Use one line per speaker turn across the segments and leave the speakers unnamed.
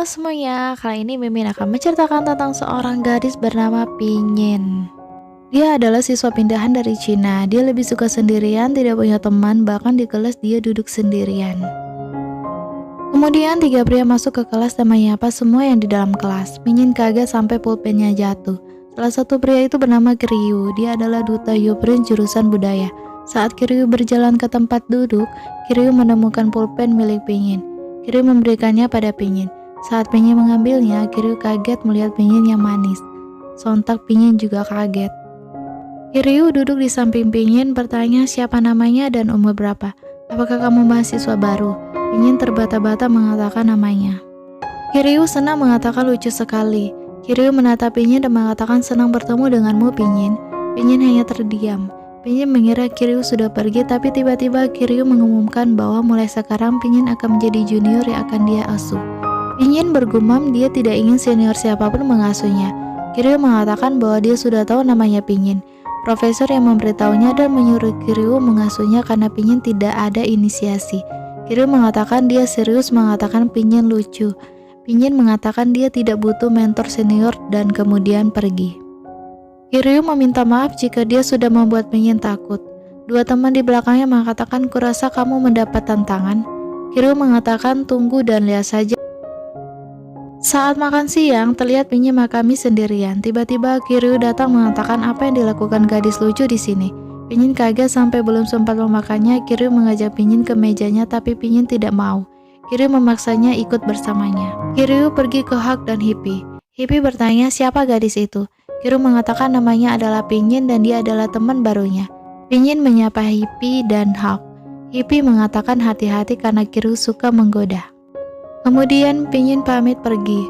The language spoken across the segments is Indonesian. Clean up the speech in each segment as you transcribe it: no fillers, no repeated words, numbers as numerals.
semuanya, kali ini Mimin akan menceritakan tentang seorang gadis bernama Pinyin. Dia adalah siswa pindahan dari Cina. Dia lebih suka sendirian, tidak punya teman, bahkan di kelas dia duduk sendirian. Kemudian tiga pria masuk ke kelas dan menyapa semua yang di dalam kelas. Pinyin kaget sampai pulpennya jatuh. Salah satu pria itu bernama Kiryu. Dia adalah duta Yuprin jurusan budaya. Saat Kiryu berjalan ke tempat duduk, Kiryu menemukan pulpen milik Pinyin. Kiryu memberikannya pada Pinyin. Saat Pinyin mengambilnya, Kiryu kaget melihat Pinyin yang manis. Sontak Pinyin juga kaget. Kiryu duduk di samping Pinyin bertanya siapa namanya dan umur berapa. Apakah kamu mahasiswa baru? Pinyin terbata-bata mengatakan namanya. Kiryu senang mengatakan lucu sekali. Kiryu menatap Pinyin dan mengatakan senang bertemu denganmu Pinyin. Pinyin hanya terdiam. Pinyin mengira Kiryu sudah pergi, tapi tiba-tiba Kiryu mengumumkan bahwa mulai sekarang Pinyin akan menjadi junior yang akan dia asuh. Pinyin bergumam dia tidak ingin senior siapapun mengasuhnya. Kiryu mengatakan bahwa dia sudah tahu namanya Pinyin. Profesor yang memberitahunya dan menyuruh Kiryu mengasuhnya karena Pinyin tidak ada inisiasi. Kiryu mengatakan dia serius mengatakan Pinyin lucu. Pinyin mengatakan dia tidak butuh mentor senior dan kemudian pergi. Kiryu meminta maaf jika dia sudah membuat Pinyin takut. Dua teman di belakangnya mengatakan kurasa kamu mendapat tantangan. Kiryu mengatakan tunggu dan lihat saja. Saat makan siang, terlihat Pinyin makami sendirian. Tiba-tiba Kiryu datang mengatakan apa yang dilakukan gadis lucu di sini. Pinyin kaget sampai belum sempat memakannya. Kiryu mengajak Pinyin ke mejanya, tapi Pinyin tidak mau. Kiryu memaksanya ikut bersamanya. Kiryu pergi ke Hak dan Hippie. Hippie bertanya siapa gadis itu. Kiryu mengatakan namanya adalah Pinyin dan dia adalah teman barunya. Pinyin menyapa Hippie dan Hak. Hippie mengatakan hati-hati karena Kiryu suka menggoda. Kemudian Pinyin pamit pergi.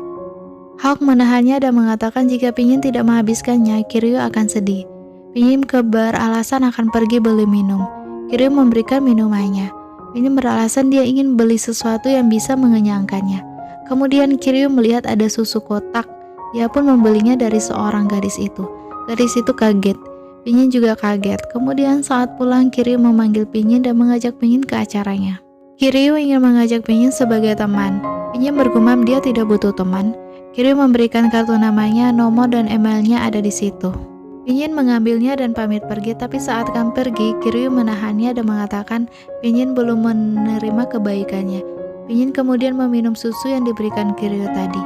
Hawk menahannya dan mengatakan jika Pinyin tidak menghabiskannya, Kiryu akan sedih. Pinyin beralasan akan pergi beli minum. Kiryu memberikan minumannya. Pinyin beralasan dia ingin beli sesuatu yang bisa mengenyangkannya. Kemudian Kiryu melihat ada susu kotak. Dia pun membelinya dari seorang gadis itu. Gadis itu kaget. Pinyin juga kaget. Kemudian saat pulang, Kiryu memanggil Pinyin dan mengajak Pinyin ke acaranya. Kiryu ingin mengajak Pinyin sebagai teman. Pinyin bergumam dia tidak butuh teman. Kiryu memberikan kartu namanya, nomor dan emailnya ada di situ. Pinyin mengambilnya dan pamit pergi, tapi saat akan pergi, Kiryu menahannya dan mengatakan Pinyin belum menerima kebaikannya. Pinyin kemudian meminum susu yang diberikan Kiryu tadi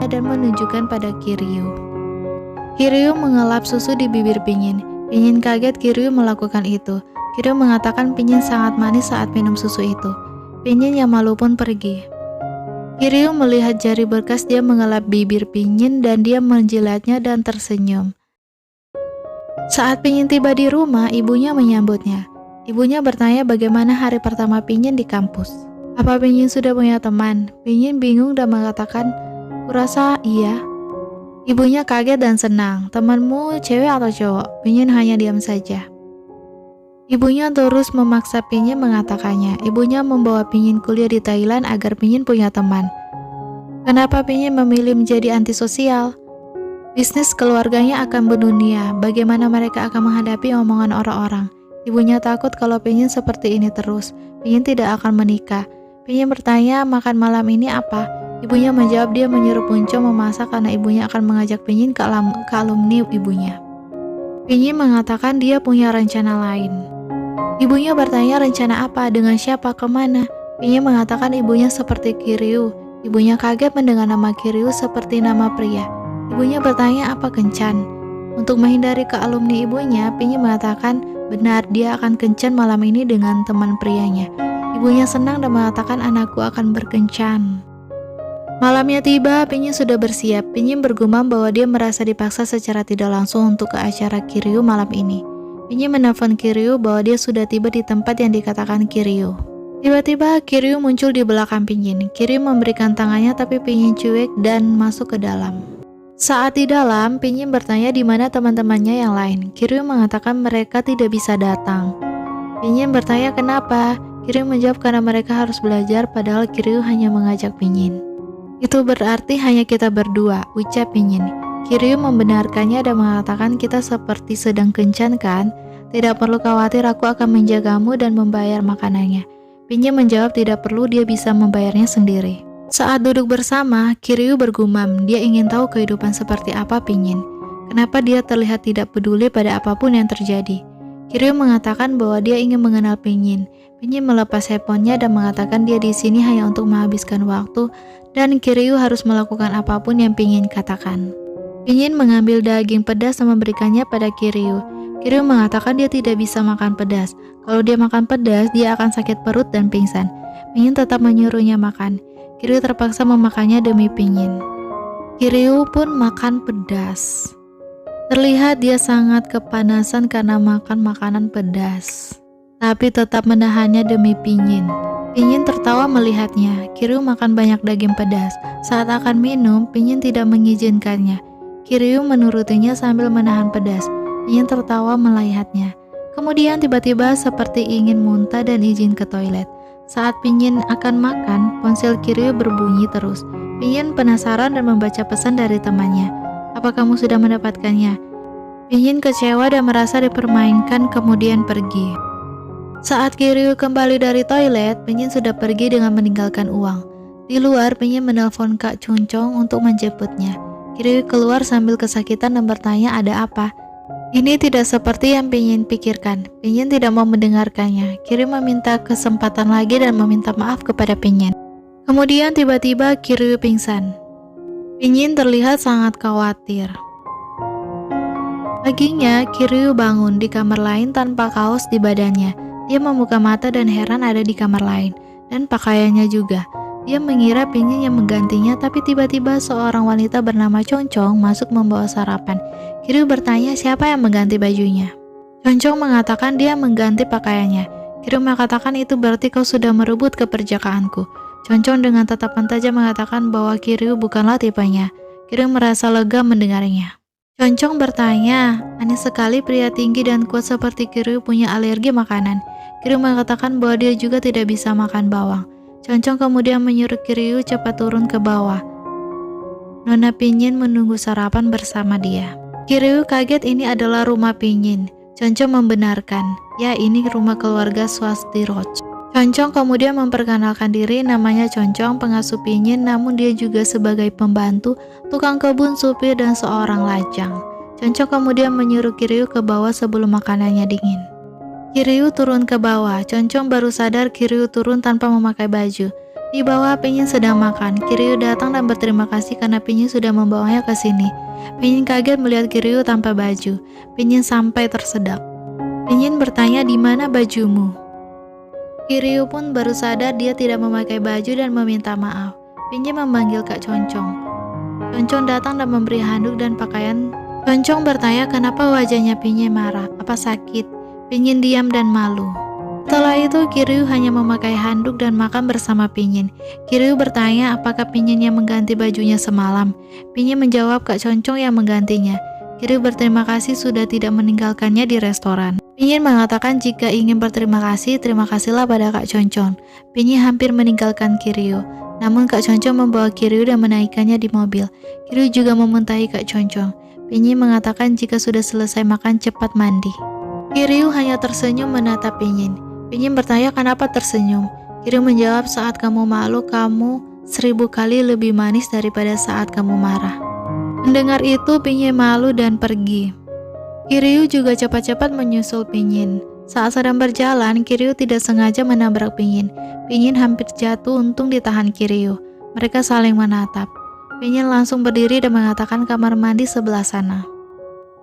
dan menunjukkan pada Kiryu. Kiryu mengelap susu di bibir Pinyin. Pinyin kaget Kiryu melakukan itu. Kiryu mengatakan Pinyin sangat manis saat minum susu itu. Pinyin yang malu pun pergi. Kiryu melihat jari berkas dia mengelap bibir Pinyin dan dia menjilatnya dan tersenyum. Saat Pinyin tiba di rumah, ibunya menyambutnya. Ibunya bertanya bagaimana hari pertama Pinyin di kampus. Apa Pinyin sudah punya teman? Pinyin bingung dan mengatakan, kurasa iya. Ibunya kaget dan senang. Temanmu cewek atau cowok? Pinyin hanya diam saja. Ibunya terus memaksa Pinyin mengatakannya. Ibunya membawa Pinyin kuliah di Thailand agar Pinyin punya teman. Kenapa Pinyin memilih menjadi antisosial? Bisnis keluarganya akan mendunia. Bagaimana mereka akan menghadapi omongan orang-orang? Ibunya takut kalau Pinyin seperti ini terus. Pinyin tidak akan menikah. Pinyin bertanya makan malam ini apa? Ibunya menjawab dia menyuruh Punco memasak karena ibunya akan mengajak Pinyin ke alumni ibunya. Pinyin mengatakan dia punya rencana lain. Ibunya bertanya rencana apa, dengan siapa, kemana. Pinyin mengatakan ibunya seperti Kiryu. Ibunya kaget mendengar nama Kiryu seperti nama pria. Ibunya bertanya apa kencan. Untuk menghindari ke alumni ibunya, Pinyin mengatakan benar dia akan kencan malam ini dengan teman prianya. Ibunya senang dan mengatakan anakku akan berkencan. Malamnya tiba, Pinyin sudah bersiap. Pinyin bergumam bahwa dia merasa dipaksa secara tidak langsung untuk ke acara Kiryu malam ini. Pinyin menelpon Kiryu bahwa dia sudah tiba di tempat yang dikatakan Kiryu. Tiba-tiba Kiryu muncul di belakang Pinyin. Kiryu memberikan tangannya tapi Pinyin cuek dan masuk ke dalam. Saat di dalam, Pinyin bertanya di mana teman-temannya yang lain. Kiryu mengatakan mereka tidak bisa datang. Pinyin bertanya kenapa. Kiryu menjawab karena mereka harus belajar padahal Kiryu hanya mengajak Pinyin. Itu berarti hanya kita berdua, ucap Pinyin. Kiryu membenarkannya dan mengatakan kita seperti sedang kencan kan? Tidak perlu khawatir, aku akan menjagamu dan membayar makanannya. Pinyin menjawab tidak perlu, dia bisa membayarnya sendiri. Saat duduk bersama, Kiryu bergumam, dia ingin tahu kehidupan seperti apa Pinyin. Kenapa dia terlihat tidak peduli pada apapun yang terjadi. Kiryu mengatakan bahwa dia ingin mengenal Pinyin. Pinyin melepas handphonenya dan mengatakan dia di sini hanya untuk menghabiskan waktu dan Kiryu harus melakukan apapun yang Pinyin katakan. Pinyin mengambil daging pedas dan memberikannya pada Kiryu. Kiryu mengatakan dia tidak bisa makan pedas. Kalau dia makan pedas, dia akan sakit perut dan pingsan. Pinyin tetap menyuruhnya makan. Kiryu terpaksa memakannya demi Pinyin. Kiryu pun makan pedas. Terlihat dia sangat kepanasan karena makan makanan pedas, tapi tetap menahannya demi Pinyin. Pinyin tertawa melihatnya. Kiryu makan banyak daging pedas. Saat akan minum, Pinyin tidak mengizinkannya. Kiryu menurutinya sambil menahan pedas. Pinyin tertawa melihatnya. Kemudian tiba-tiba seperti ingin muntah dan izin ke toilet. Saat Pinyin akan makan, ponsel Kiryu berbunyi terus. Pinyin penasaran dan membaca pesan dari temannya. Apa kamu sudah mendapatkannya? Pinyin kecewa dan merasa dipermainkan kemudian pergi. Saat Kiryu kembali dari toilet, Pinyin sudah pergi dengan meninggalkan uang. Di luar, Pinyin menelpon Kak Cuncong untuk menjemputnya. Kiryu keluar sambil kesakitan dan bertanya ada apa. Ini tidak seperti yang Pinyin pikirkan. Pinyin tidak mau mendengarkannya. Kiryu meminta kesempatan lagi dan meminta maaf kepada Pinyin. Kemudian tiba-tiba Kiryu pingsan. Pinyin terlihat sangat khawatir. Paginya, Kiryu bangun di kamar lain tanpa kaos di badannya. Dia membuka mata dan heran ada di kamar lain, dan pakaiannya juga. Dia mengira Pinyin yang menggantinya, tapi tiba-tiba seorang wanita bernama Concong masuk membawa sarapan. Kiryu bertanya siapa yang mengganti bajunya. Concong mengatakan dia mengganti pakaiannya. Kiryu mengatakan itu berarti kau sudah merebut keperjakaanku. Concong dengan tatapan tajam mengatakan bahwa Kiryu bukanlah tipenya. Kiryu merasa lega mendengarnya. Concong bertanya, aneh sekali pria tinggi dan kuat seperti Kiryu punya alergi makanan. Kiryu mengatakan bahwa dia juga tidak bisa makan bawang. Concong kemudian menyuruh Kiryu cepat turun ke bawah. Nona Pinyin menunggu sarapan bersama dia. Kiryu kaget ini adalah rumah Pinyin. Concong membenarkan, ya ini rumah keluarga Swastiroch. Concong kemudian memperkenalkan diri, namanya Concong, pengasuh Pinyin, namun dia juga sebagai pembantu, tukang kebun, supir, dan seorang lajang. Concong kemudian menyuruh Kiryu ke bawah sebelum makanannya dingin. Kiryu turun ke bawah. Concong baru sadar Kiryu turun tanpa memakai baju. Di bawah Pinyin sedang makan. Kiryu datang dan berterima kasih karena Pinyin sudah membawanya ke sini. Pinyin kaget melihat Kiryu tanpa baju. Pinyin sampai tersedak. Pinyin bertanya di mana bajumu. Kiryu pun baru sadar dia tidak memakai baju dan meminta maaf. Pinyin memanggil Kak Concong. Concong datang dan memberi handuk dan pakaian. Concong bertanya kenapa wajahnya Pinyin marah. Apa sakit? Pinyin diam dan malu. Setelah itu Kiryu hanya memakai handuk dan makan bersama Pinyin. Kiryu bertanya apakah Pinyin yang mengganti bajunya semalam. Pinyin menjawab Kak Concong yang menggantinya. Kiryu berterima kasih sudah tidak meninggalkannya di restoran. Pinyin mengatakan jika ingin berterima kasih, terima kasihlah pada Kak Concong. Pinyin hampir meninggalkan Kiryu. Namun Kak Concong membawa Kiryu dan menaikkannya di mobil. Kiryu juga memuntahi Kak Concong. Pinyin mengatakan jika sudah selesai makan cepat mandi. Kiryu hanya tersenyum menatap Pinyin. Pinyin bertanya kenapa tersenyum. Kiryu menjawab saat kamu malu kamu 1000 kali lebih manis daripada saat kamu marah. Mendengar itu Pinyin malu dan pergi. Kiryu juga cepat-cepat menyusul Pinyin. Saat sedang berjalan, Kiryu tidak sengaja menabrak Pinyin. Pinyin hampir jatuh untung ditahan Kiryu. Mereka saling menatap. Pinyin langsung berdiri dan mengatakan kamar mandi sebelah sana.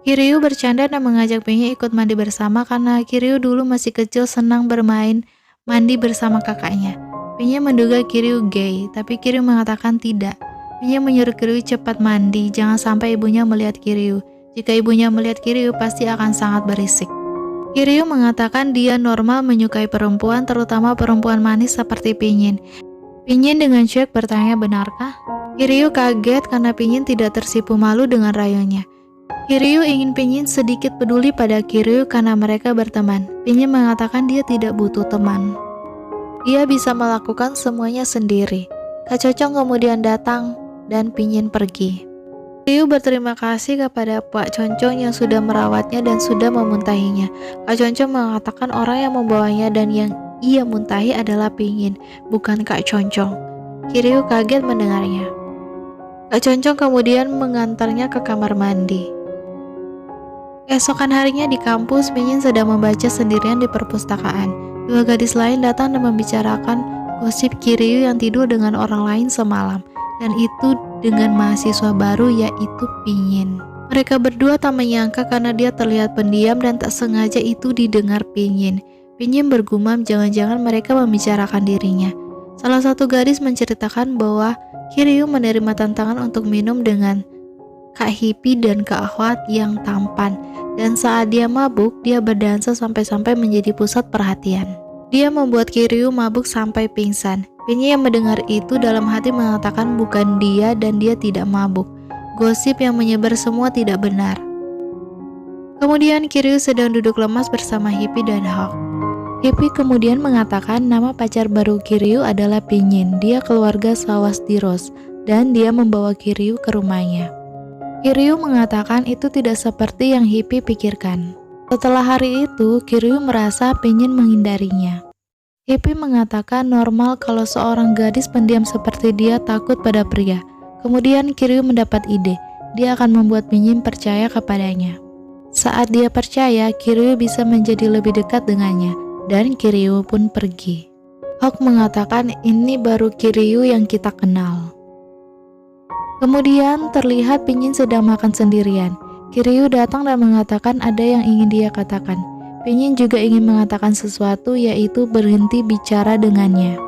Kiryu bercanda dan mengajak Pinyin ikut mandi bersama karena Kiryu dulu masih kecil senang bermain mandi bersama kakaknya. Pinyin menduga Kiryu gay, tapi Kiryu mengatakan tidak. Pinyin menyuruh Kiryu cepat mandi, jangan sampai ibunya melihat Kiryu. Jika ibunya melihat Kiryu, pasti akan sangat berisik. Kiryu mengatakan dia normal menyukai perempuan, terutama perempuan manis seperti Pinyin. Pinyin dengan syok bertanya benarkah? Kiryu kaget karena Pinyin tidak tersipu malu dengan rayuannya. Kiryu ingin Pinyin sedikit peduli pada Kiryu karena mereka berteman. Pinyin mengatakan dia tidak butuh teman. Dia bisa melakukan semuanya sendiri. Kak Concong kemudian datang dan Pinyin pergi. Kiryu berterima kasih kepada Pak Concong yang sudah merawatnya dan sudah memuntahinya. Kak Concong mengatakan orang yang membawanya dan yang ia muntahi adalah Pinyin, bukan Kak Concong. Kiryu kaget mendengarnya. Kak Concong kemudian mengantarnya ke kamar mandi. Keesokan harinya di kampus, Pinyin sedang membaca sendirian di perpustakaan. Dua gadis lain datang dan membicarakan gosip Kiryu yang tidur dengan orang lain semalam, dan itu dengan mahasiswa baru yaitu Pinyin. Mereka berdua tak menyangka karena dia terlihat pendiam dan tak sengaja itu didengar Pinyin. Pinyin bergumam jangan-jangan mereka membicarakan dirinya. Salah satu gadis menceritakan bahwa Kiryu menerima tantangan untuk minum dengan Kak Hippie dan Kak Hwat yang tampan, dan saat dia mabuk, dia berdansa sampai-sampai menjadi pusat perhatian. Dia membuat Kiryu mabuk sampai pingsan. Pinyin yang mendengar itu dalam hati mengatakan bukan dia dan dia tidak mabuk. Gosip yang menyebar semua tidak benar. Kemudian Kiryu sedang duduk lemas bersama Hippie dan Hawk. Hippie kemudian mengatakan nama pacar baru Kiryu adalah Pinyin. Dia keluarga Sawasdiros dan dia membawa Kiryu ke rumahnya. Kiryu mengatakan itu tidak seperti yang Hippie pikirkan. Setelah hari itu, Kiryu merasa Pinyin menghindarinya. Hippie mengatakan normal kalau seorang gadis pendiam seperti dia takut pada pria. Kemudian Kiryu mendapat ide, dia akan membuat Pinyin percaya kepadanya. Saat dia percaya, Kiryu bisa menjadi lebih dekat dengannya, dan Kiryu pun pergi. Hawk mengatakan ini baru Kiryu yang kita kenal. Kemudian terlihat Pinyin sedang makan sendirian. Kiryu datang dan mengatakan ada yang ingin dia katakan. Pinyin juga ingin mengatakan sesuatu, yaitu berhenti bicara dengannya.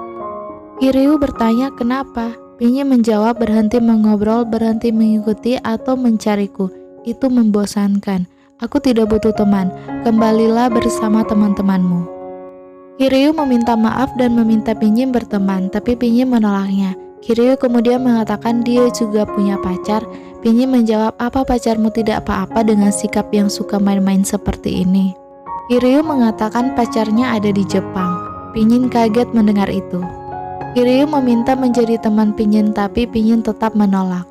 Kiryu bertanya kenapa. Pinyin menjawab berhenti mengobrol, berhenti mengikuti atau mencariku. Itu membosankan. Aku tidak butuh teman. Kembalilah bersama teman-temanmu. Kiryu meminta maaf dan meminta Pinyin berteman, tapi Pinyin menolaknya. Kiryu kemudian mengatakan dia juga punya pacar. Pinyin menjawab, apa pacarmu tidak apa-apa dengan sikap yang suka main-main seperti ini? Kiryu mengatakan pacarnya ada di Jepang. Pinyin kaget mendengar itu. Kiryu meminta menjadi teman Pinyin, tapi Pinyin tetap menolak.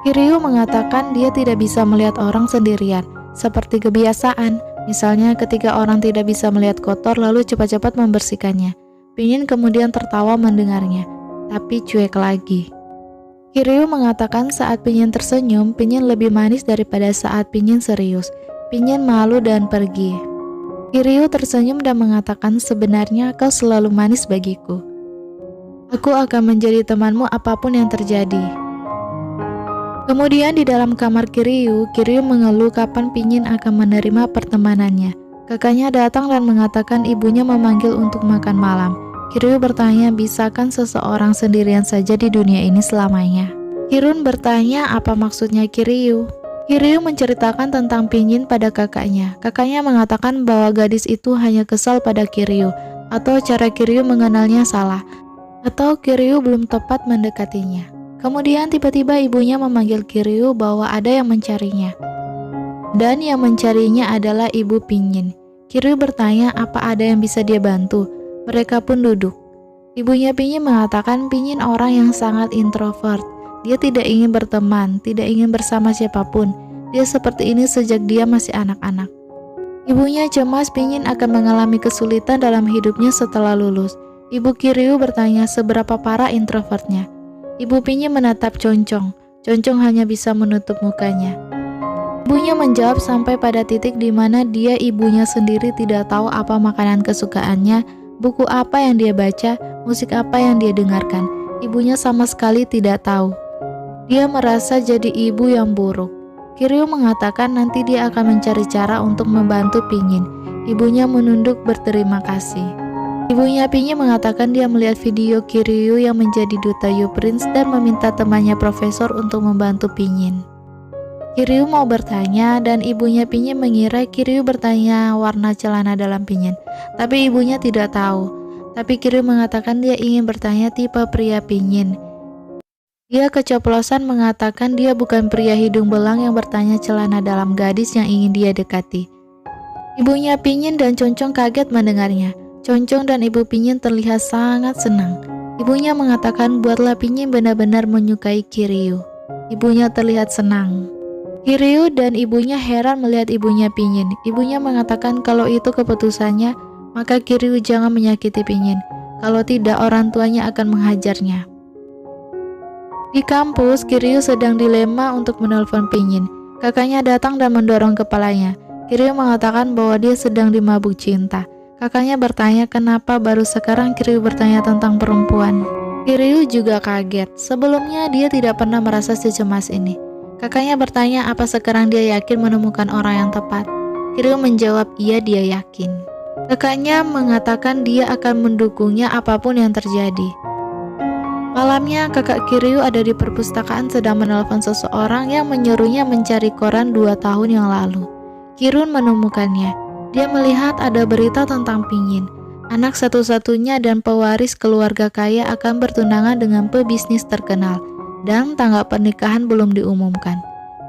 Kiryu mengatakan dia tidak bisa melihat orang sendirian, seperti kebiasaan. Misalnya ketika orang tidak bisa melihat kotor lalu cepat-cepat membersihkannya. Pinyin kemudian tertawa mendengarnya, tapi cuek lagi. Kiryu mengatakan saat Pinyin tersenyum, Pinyin lebih manis daripada saat Pinyin serius. Pinyin malu dan pergi. Kiryu tersenyum dan mengatakan sebenarnya kau selalu manis bagiku. Aku akan menjadi temanmu apapun yang terjadi. Kemudian di dalam kamar Kiryu mengeluh kapan Pinyin akan menerima pertemanannya. Kakaknya datang dan mengatakan ibunya memanggil untuk makan malam. Kiryu bertanya, bisakah seseorang sendirian saja di dunia ini selamanya? Kirun bertanya apa maksudnya Kiryu. Kiryu menceritakan tentang Pinyin pada kakaknya. Kakaknya mengatakan bahwa gadis itu hanya kesal pada Kiryu, atau cara Kiryu mengenalnya salah, atau Kiryu belum tepat mendekatinya. Kemudian tiba-tiba ibunya memanggil Kiryu bahwa ada yang mencarinya. Dan yang mencarinya adalah ibu Pinyin. Kiryu bertanya apa ada yang bisa dia bantu. Mereka pun duduk. Ibunya Pinyin mengatakan Pinyin orang yang sangat introvert. Dia tidak ingin berteman, tidak ingin bersama siapapun. Dia seperti ini sejak dia masih anak-anak. Ibunya cemas Pinyin akan mengalami kesulitan dalam hidupnya setelah lulus. Ibu Kiryu bertanya seberapa parah introvertnya. Ibu Pinyin menatap Concong. Concong hanya bisa menutup mukanya. Ibunya menjawab sampai pada titik di mana dia ibunya sendiri tidak tahu apa makanan kesukaannya, buku apa yang dia baca, musik apa yang dia dengarkan. Ibunya sama sekali tidak tahu. Dia merasa jadi ibu yang buruk. Kiryu mengatakan nanti dia akan mencari cara untuk membantu Pinyin. Ibunya menunduk berterima kasih. Ibunya Pinyin mengatakan dia melihat video Kiryu yang menjadi duta U-Prince dan meminta temannya profesor untuk membantu Pinyin. Kiryu mau bertanya dan ibunya Pinyin mengira Kiryu bertanya warna celana dalam Pinyin, tapi ibunya tidak tahu. Tapi Kiryu mengatakan dia ingin bertanya tipe pria Pinyin. Dia keceplosan mengatakan dia bukan pria hidung belang yang bertanya celana dalam gadis yang ingin dia dekati. Ibunya Pinyin dan Concong kaget mendengarnya. Concong dan ibu Pinyin terlihat sangat senang. Ibunya mengatakan buatlah Pinyin benar-benar menyukai Kiryu. Ibunya terlihat senang. Kiryu dan ibunya heran melihat ibunya Pinyin. Ibunya mengatakan kalau itu keputusannya, maka Kiryu jangan menyakiti Pinyin. Kalau tidak, orang tuanya akan menghajarnya. Di kampus, Kiryu sedang dilema untuk menelpon Pinyin. Kakaknya datang dan mendorong kepalanya. Kiryu mengatakan bahwa dia sedang dimabuk cinta. Kakaknya bertanya kenapa baru sekarang Kiryu bertanya tentang perempuan. Kiryu juga kaget. Sebelumnya dia tidak pernah merasa secemas ini. Kakaknya bertanya apa sekarang dia yakin menemukan orang yang tepat. Kiryu menjawab iya, dia yakin. Kakaknya mengatakan dia akan mendukungnya apapun yang terjadi. Malamnya, kakak Kiryu ada di perpustakaan sedang menelpon seseorang yang menyuruhnya mencari koran 2 tahun yang lalu. Kirun menemukannya. Dia melihat ada berita tentang Pinyin, anak satu-satunya dan pewaris keluarga kaya akan bertunangan dengan pebisnis terkenal, dan tanggal pernikahan belum diumumkan.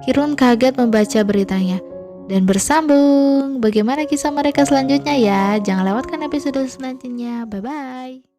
Kirun kaget membaca beritanya. Dan bersambung, bagaimana kisah mereka selanjutnya ya? Jangan lewatkan episode selanjutnya. Bye-bye.